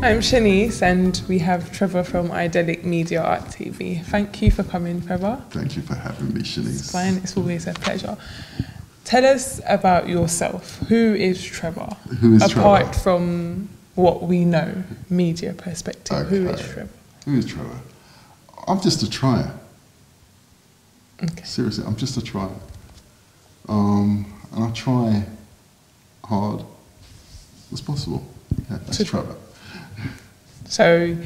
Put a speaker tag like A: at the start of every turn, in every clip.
A: I'm Shanice, and we have Trevor from iDeLick Media Art TV. Thank you for coming, Trevor.
B: Thank you for having me, Shanice.
A: It's fine, it's always a pleasure. Tell us about yourself. Who is Trevor?
B: Who is
A: Apart
B: Trevor?
A: from what we know, media perspective,
B: Okay.
A: who is Trevor?
B: Who is Trevor? I'm just a trier.
A: Okay.
B: Seriously, I'm just a trier. And I try hard as possible. Yeah, that's Trevor.
A: So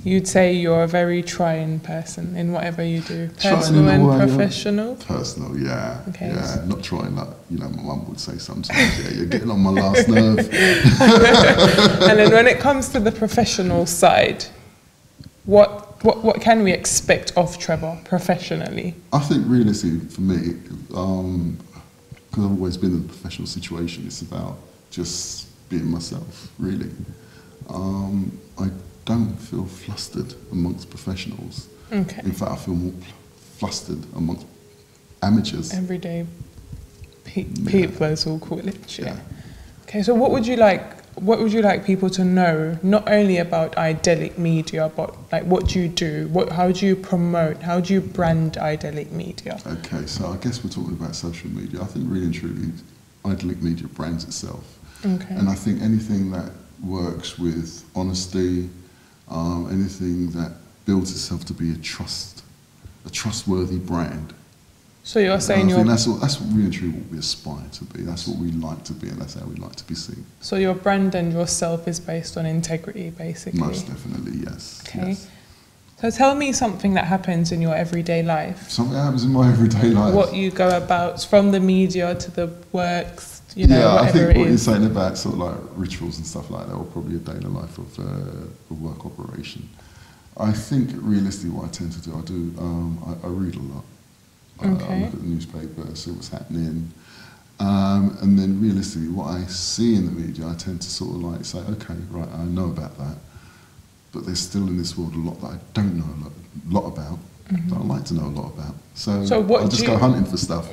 A: you'd say you're a very trying person in whatever you do, personal and professional?
B: Personal, yeah.
A: Okay.
B: Yeah, not trying like, my mum would say sometimes, yeah, you're getting on my last nerve.
A: And then when it comes to the professional side, what can we expect of Trevor professionally?
B: I think realistically for me, because I've always been in a professional situation, it's about just being myself, really. I don't feel flustered amongst professionals.
A: Okay.
B: In fact, I feel more flustered amongst amateurs.
A: Everyday people, as we'll call it. Yeah. Okay. So what would you like people to know, not only about iDeLick Media, but like what do you do? How do you promote? How do you brand iDeLick Media?
B: Okay. So I guess we're talking about social media. I think really and truly, iDeLick Media brands itself.
A: Okay.
B: And I think anything that works with honesty, anything that builds itself to be a trustworthy brand.
A: So you're saying
B: that's really and truly what we aspire to be. That's what we like to be, and that's how we like to be seen.
A: So your brand and yourself is based on integrity, basically.
B: Most definitely, yes.
A: Okay.
B: Yes.
A: So tell me something that happens in your everyday life.
B: Something that happens in my everyday life.
A: What you go about, from the media to the works, whatever
B: I think
A: it
B: what you're
A: is.
B: saying about sort of like rituals and stuff like that, or probably a day in the life of a work operation. I think realistically what I tend to do, I read a lot. I look at the newspaper, see what's happening. And then realistically what I see in the media, I tend to sort of like say, okay, right, I know about that. But there's still in this world a lot that I don't know a lot about, that I'd like to know a lot about. So I'll just go hunting for stuff.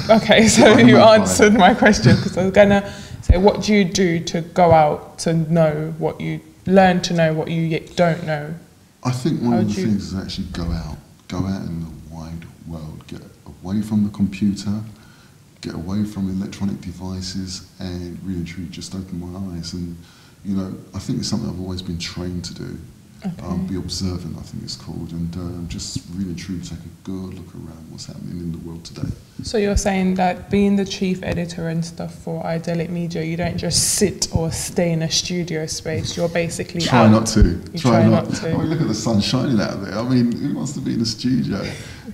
A: Okay, so you answered my question, because I was going to say, what do you do to go out to know what you learn to know what you yet don't know?
B: I think one of the things is actually go out in the wide world, get away from the computer, get away from electronic devices, and really and truly just open my eyes. And I think it's something I've always been trained to do.
A: Okay.
B: Be observant, I think it's called, and just really and truly take a good look around what's happening in the world today.
A: So you're saying that being the chief editor and stuff for iDeLick Media, you don't just sit or stay in a studio space, you're basically
B: Try not to.
A: Try not to.
B: I mean, look at the sun shining out there. I mean, who wants to be in a studio?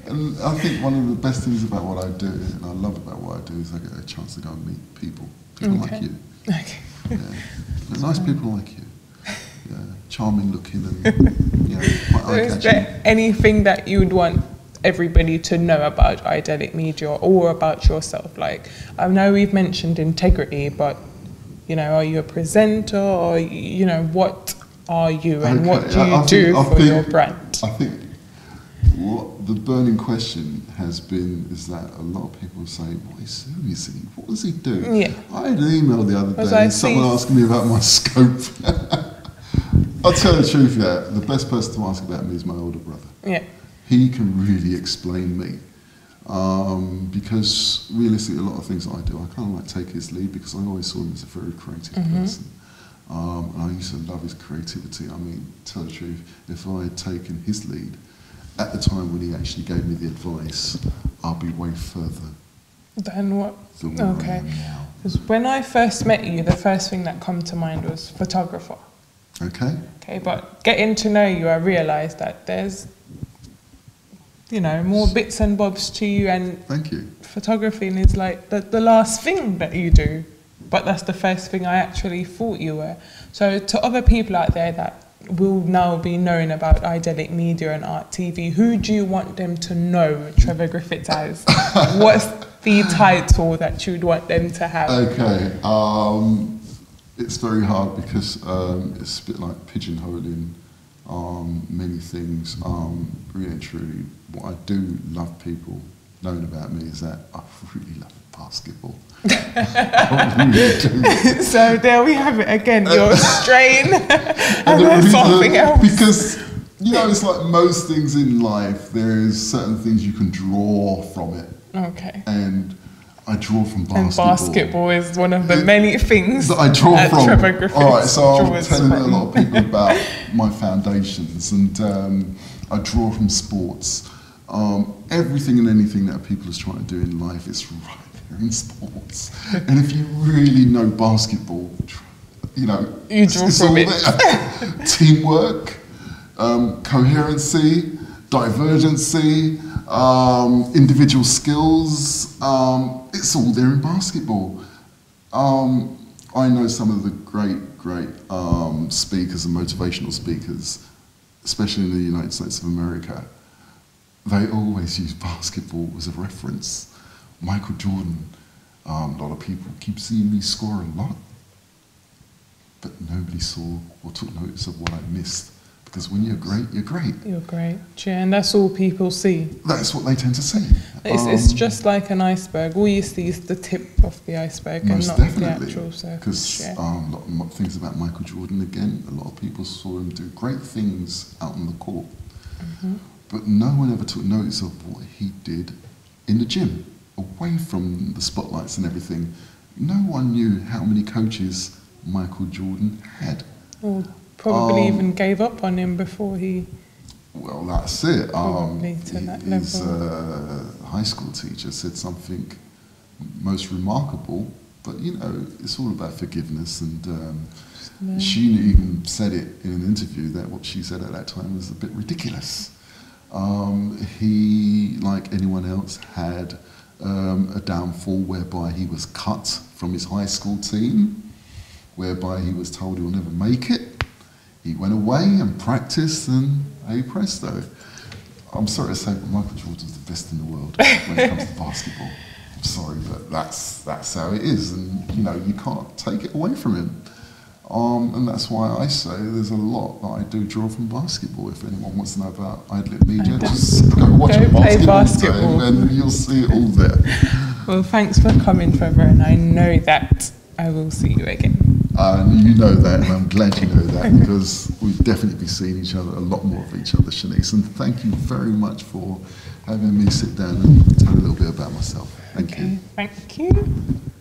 B: And I think one of the best things about what I do, and I love about what I do, is I get a chance to go and meet people like you.
A: Okay.
B: Yeah. Nice people like you. Yeah, charming looking and quite eye-catching.
A: Is there anything that you would want everybody to know about iDeLick Media or about yourself? Like, I know we've mentioned integrity, but are you a presenter, or what are you and what do you do for your brand?
B: I think what the burning question has been is that a lot of people say, who is he? What does he do?
A: Yeah.
B: I had an email the other day, someone asking me about my scope. I'll tell the truth, the best person to ask about me is my older brother.
A: Yeah.
B: He can really explain me. Because realistically, a lot of things that I do, I kind of like take his lead, because I always saw him as a very creative person. And I used to love his creativity. I mean, to tell the truth, if I had taken his lead at the time when he actually gave me the advice, I'll be way further.
A: Then what?
B: Okay.
A: Because when I first met you, the first thing that come to mind was photographer.
B: Okay.
A: Okay, but getting to know you, I realised that there's, more bits and bobs to you, and
B: thank you.
A: Photography is like the last thing that you do, but that's the first thing I actually thought you were. So to other people out there that will now be knowing about iDeLick Media and Art TV, who do you want them to know Trevor Griffiths as? What's the title that you'd want them to have?
B: Okay. It's very hard because it's a bit like pigeonholing many things. Really and truly, what I do love people knowing about me is that I really love basketball. I really do.
A: So there we have it again. Your strain and then something else.
B: Because, you know, it's like most things in life, there is certain things you can draw from it.
A: Okay.
B: And I draw from basketball.
A: And basketball is one of the many things
B: that I draw from.
A: Trevor Griffiths.
B: All right, so I'm telling
A: from.
B: a lot of people about my foundations, and I draw from sports. Everything and anything that people are trying to do in life is right there in sports. And if you really know basketball, you know,
A: you draw from it.
B: There. Teamwork, coherency, divergency, individual skills, it's all there in basketball. I know some of the great speakers and motivational speakers, especially in the United States of America. They always use basketball as a reference. Michael Jordan, a lot of people keep seeing me score a lot, but nobody saw or took notice of what I missed. Because when you're great, you're great.
A: You're great, yeah, and that's all people see.
B: That's what they tend to see.
A: It's just like an iceberg. All you see is the tip of the iceberg and not the actual surface.
B: Because a lot of things about Michael Jordan, again, a lot of people saw him do great things out on the court.
A: Mm-hmm.
B: But no one ever took notice of what he did in the gym, away from the spotlights and everything. No one knew how many coaches Michael Jordan had.
A: Or probably even gave up on him before he...
B: Well, that's it.
A: His
B: high school teacher said something most remarkable, but you know, it's all about forgiveness, and she even said it in an interview that what she said at that time was a bit ridiculous. He, like anyone else, had a downfall whereby he was cut from his high school team, whereby he was told he'll never make it. He went away and practiced, and hey presto. I'm sorry to say, but Michael Jordan's the best in the world when it comes to basketball. I'm sorry, but that's how it is, and you know, you can't take it away from him. And that's why I say there's a lot that I do draw from basketball. If anyone wants to know about iDeLick Media, just go watch a basketball game and you'll see it all there.
A: Well, thanks for coming, Trevor, and I know that I will see you again.
B: You know that, and I'm glad you know that, because we've definitely been seeing each other, a lot more of each other, Shanice. And thank you very much for having me sit down and tell a little bit about myself. Thank you.
A: Thank you.